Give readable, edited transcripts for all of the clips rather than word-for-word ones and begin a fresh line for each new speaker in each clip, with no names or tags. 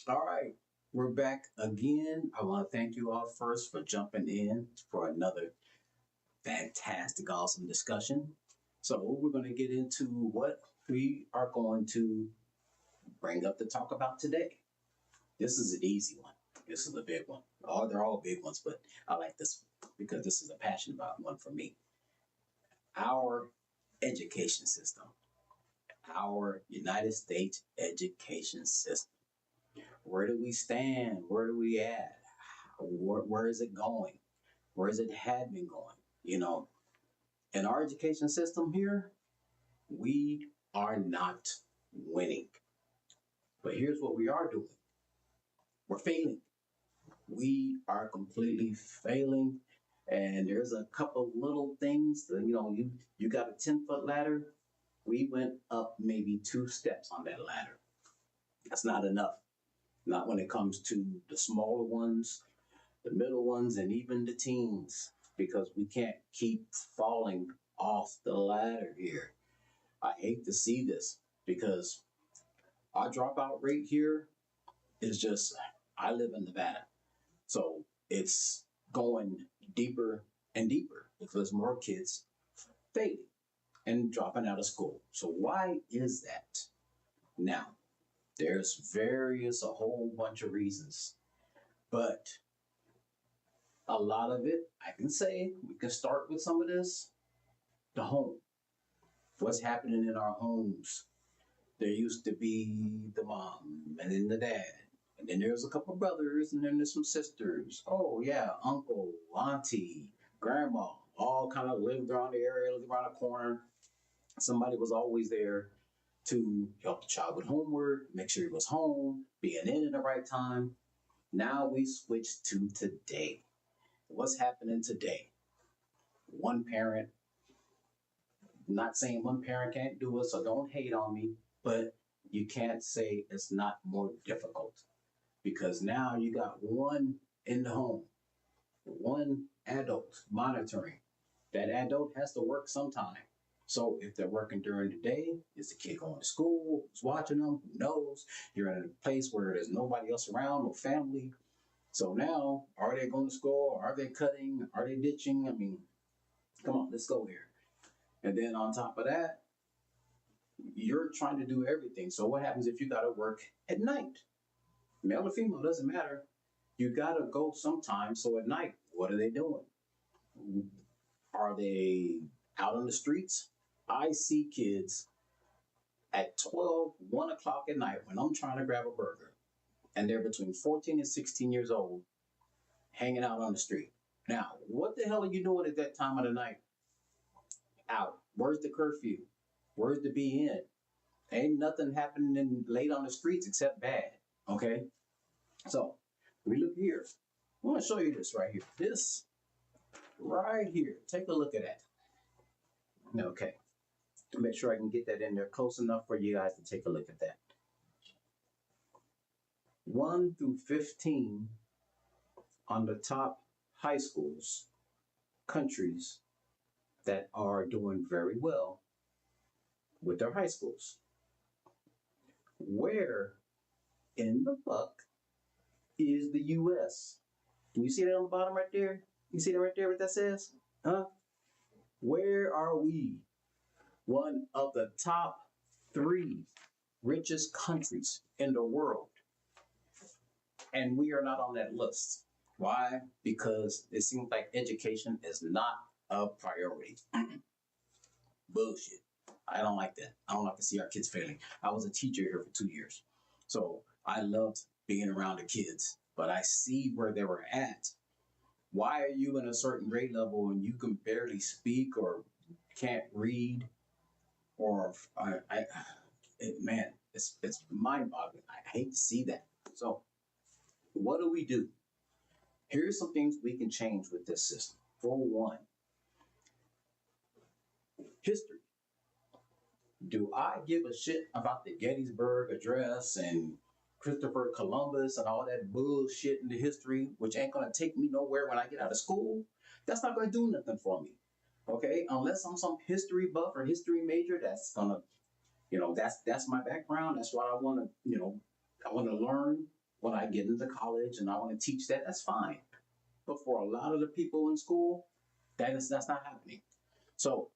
All right, we're back again. I want to thank you all first for jumping in for another fantastic, awesome discussion. So, we're going to get into what we are going to bring up to talk about today. This is an easy one. This is a big one. They're all big ones, but I like this one because this is a passion about one for me. Our education system, our United States education system. Where do we stand? Where do we at? Where is it going? Where is it had been going? You know, in our education system here, we are not winning. But here's what we are doing. We're failing. We are completely failing. And there's a couple little things that, you got a 10-foot ladder. We went up maybe 2 steps on that ladder. That's not enough. Not when it comes to the smaller ones, the middle ones, and even the teens, because we can't keep falling off the ladder here. I hate to see this because our dropout rate here is just, I live in Nevada. So it's going deeper and deeper because more kids failing and dropping out of school. So why is that? Now, there's a whole bunch of reasons, but a lot of it, I can say, we can start with some of this. The home. What's happening in our homes? There used to be the mom and then the dad. And then there's a couple brothers and then there's some sisters. Oh yeah, uncle, auntie, grandma, all kind of lived around the area, lived around the corner. Somebody was always there to help the child with homework, make sure he was home, being in at the right time. Now we switch to today. What's happening today? One parent, not saying one parent can't do it, so don't hate on me, but you can't say it's not more difficult because now you got one in the home, one adult monitoring. That adult has to work sometime. So if they're working during the day, is the kid going to school? Who's watching them? Who knows? You're in a place where there's nobody else around, no family. So now, are they going to school? Are they cutting? Are they ditching? I mean, come on, let's go here. And then on top of that, you're trying to do everything. So what happens if you got to work at night? Male or female, doesn't matter. You got to go sometime. So at night, what are they doing? Are they out on the streets? I see kids at 12, 1 o'clock at night when I'm trying to grab a burger, and they're between 14 and 16 years old hanging out on the street. Now, what the hell are you doing at that time of the night? Out. Where's the curfew? Where's the be in? Ain't nothing happening late on the streets except bad. Okay? So, we look here. I want to show you this right here. This right here. Take a look at that. Okay. Make sure I can get that in there close enough for you guys to take a look at that. 1 through 15 on the top high schools, countries that are doing very well with their high schools. Where in the fuck is the US? Can you see that on the bottom right there? You see that right there, what that says? Huh? Where are we? One of the top 3 richest countries in the world. And we are not on that list. Why? Because it seems like education is not a priority. Bullshit. I don't like that. I don't like to see our kids failing. I was a teacher here for 2 years. So I loved being around the kids, but I see where they were at. Why are you in a certain grade level and you can barely speak or can't read or man, it's mind-boggling. I hate to see that. So what do? Here's some things we can change with this system. For one, history. Do I give a shit about the Gettysburg Address and Christopher Columbus and all that bullshit in the history, which ain't gonna take me nowhere when I get out of school? That's not gonna do nothing for me. Okay, unless I'm some history buff or history major, that's gonna, that's my background. That's what I want to, I want to learn. when I get into college and I want to teach that, that's fine. But for a lot of the people in school, that's not happening. So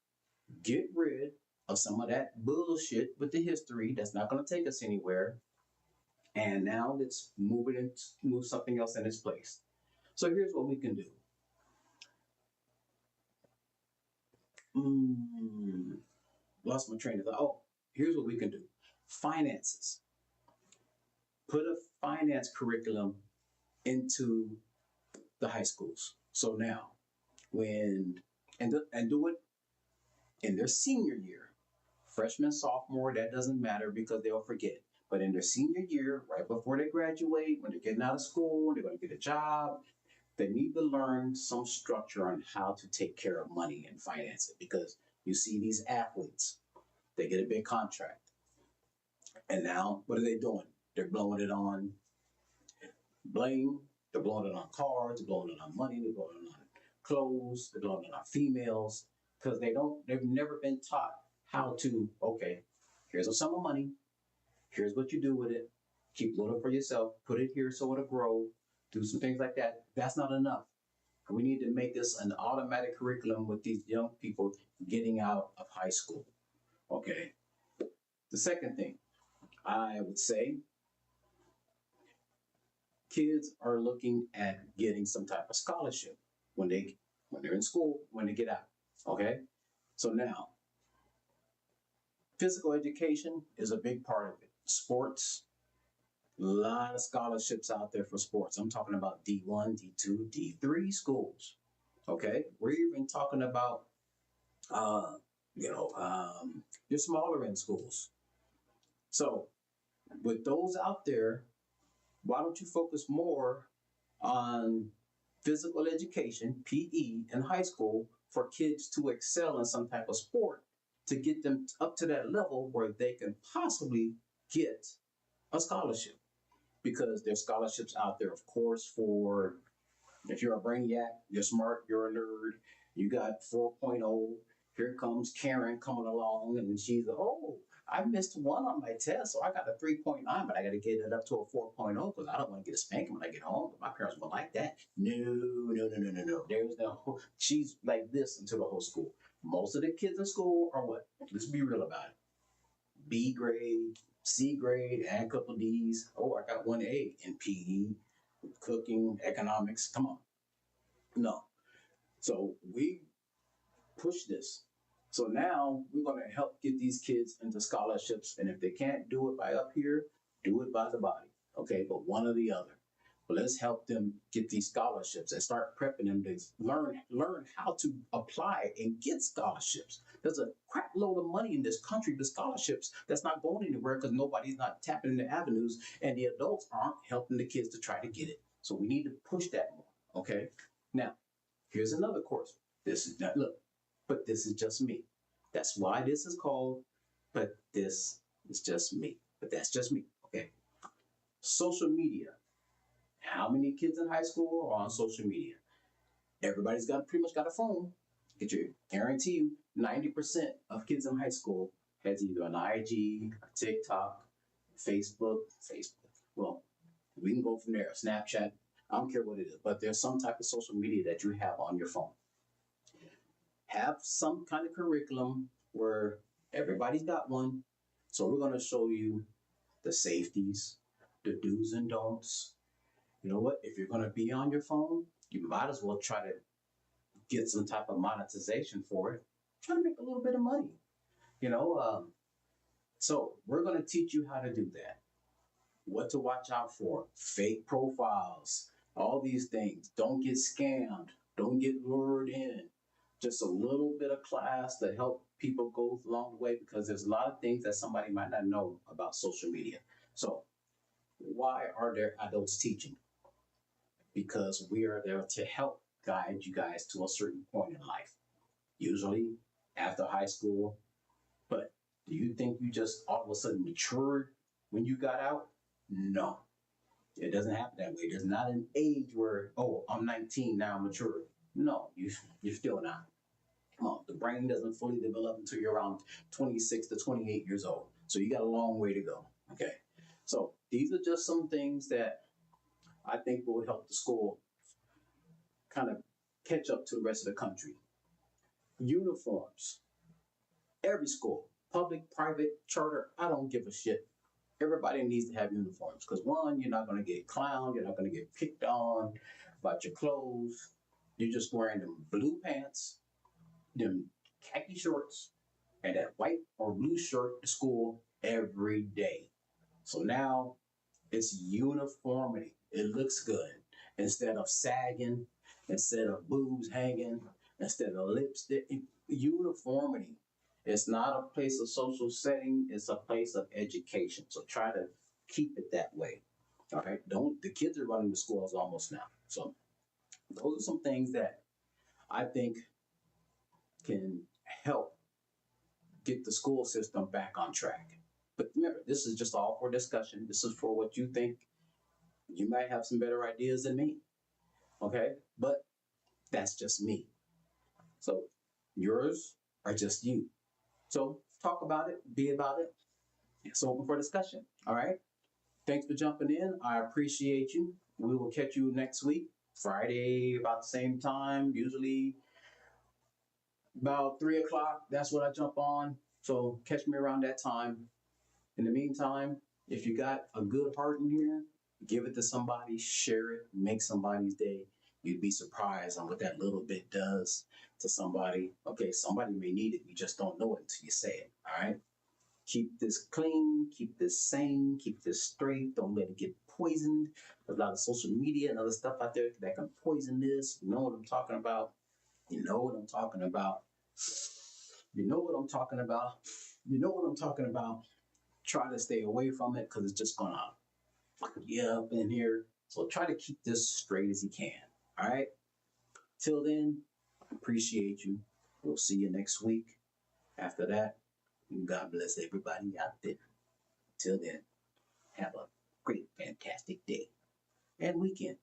get rid of some of that bullshit with the history that's not going to take us anywhere. And now let's move something else in its place. So here's what we can do. Mm, Lost my train of thought. Oh, here's what we can do. Finances. Put a finance curriculum into the high schools. So now, when and do it in their senior year, freshman, sophomore, that doesn't matter because they'll forget. But in their senior year, right before they graduate, when they're getting out of school, they're going to get a job, they need to learn some structure on how to take care of money and finance it. Because you see these athletes, they get a big contract. And now, what are they doing? They're blowing it on bling, they're blowing it on cars, they're blowing it on money, they're blowing it on clothes, they're blowing it on females, because they've never been taught how to, okay, here's a sum of money, here's what you do with it, keep loading for yourself, put it here so it'll grow, do some things like that. That's not enough. We need to make this an automatic curriculum with these young people getting out of high school. Okay. The second thing I would say, kids are looking at getting some type of scholarship when they're in school, when they get out. Okay? So now, physical education is a big part of it. Sports, a lot of scholarships out there for sports. I'm talking about D1, D2, D3 schools. Okay? We're even talking about uh, your smaller end schools. So with those out there, why don't you focus more on physical education, PE, in high school for kids to excel in some type of sport to get them up to that level where they can possibly get a scholarship? Because there's scholarships out there, of course, for if you're a brainiac, you're smart, you're a nerd, you got 4.0. Here comes Karen coming along, and she's, oh, I missed one on my test, so I got a 3.9, but I got to get it up to a 4.0 because I don't want to get a spanking when I get home. But my parents won't like that. No, no, no, no, no, no. There's no, she's like this until the whole school. Most of the kids in school are what? Let's be real about it. B grade, C grade, and a couple of D's. Oh, I got 1A in PE, cooking, economics. Come on. No. So we push this. So now we're going to help get these kids into scholarships. And if they can't do it by up here, do it by the body. Okay, but one or the other. But let's help them get these scholarships and start prepping them to learn how to apply and get scholarships. There's a crap load of money in this country with scholarships that's not going anywhere because nobody's not tapping into avenues and the adults aren't helping the kids to try to get it. So we need to push that more. Okay. Now, here's another course. This is not, look, but this is just me. That's why this is called, but this is just me. But that's just me. Okay. Social media. How many kids in high school are on social media? Everybody's got pretty much got a phone. Get your guarantee you 90% of kids in high school has either an IG, a TikTok, Facebook. Well, we can go from there. Snapchat. I don't care what it is, but there's some type of social media that you have on your phone. Have some kind of curriculum where everybody's got one. So we're going to show you the safeties, the do's and don'ts. You know what? If you're going to be on your phone, you might as well try to get some type of monetization for it. Try to make a little bit of money. You know, so we're going to teach you how to do that. What to watch out for, fake profiles, all these things. Don't get scammed. Don't get lured in. Just a little bit of class to help people go along the way because there's a lot of things that somebody might not know about social media. So why are there adults teaching? Because we are there to help guide you guys to a certain point in life, usually after high school. But do you think you just all of a sudden matured when you got out? No, it doesn't happen that way. There's not an age where, oh, I'm 19, now I'm mature. No, you're still not. Come on, the brain doesn't fully develop until you're around 26 to 28 years old. So you got a long way to go. Okay. So these are just some things that I think will help the school kind of catch up to the rest of the country. Uniforms. Every school, public, private, charter, I don't give a shit. Everybody needs to have uniforms because one, you're not going to get clowned, you're not going to get picked on about your clothes. You're just wearing them blue pants, them khaki shorts, and that white or blue shirt to school every day. So now it's uniformity. It looks good. Instead of sagging, instead of boobs hanging, instead of lipstick, uniformity. It's not a place of social setting, it's a place of education. So try to keep it that way. All right. Don't the kids are running the schools almost now. So those are some things that I think can help get the school system back on track. But remember, this is just all for discussion. This is for what you think. You might have some better ideas than me. Okay. But that's just me. So yours are just you. So talk about it, be about it. It's open for discussion. All right. Thanks for jumping in. I appreciate you. We will catch you next week, Friday, about the same time, usually about 3 o'clock. That's what I jump on. So catch me around that time. In the meantime, if you got a good heart in here, give it to somebody, share it, make somebody's day. You'd be surprised on what that little bit does to somebody. Okay, somebody may need it. You just don't know it until you say it. All right. Keep this clean, keep this sane, keep this straight. Don't let it get poisoned. There's a lot of social media and other stuff out there that can poison this. You know what I'm talking about. You know what I'm talking about. You know what I'm talking about. You know what I'm talking about. Try to stay away from it because it's just gonna fuck you up in here. So try to keep this straight as you can. All right. Till then, I appreciate you. We'll see you next week. After that, God bless everybody out there. Till then, have a great, fantastic day and weekend.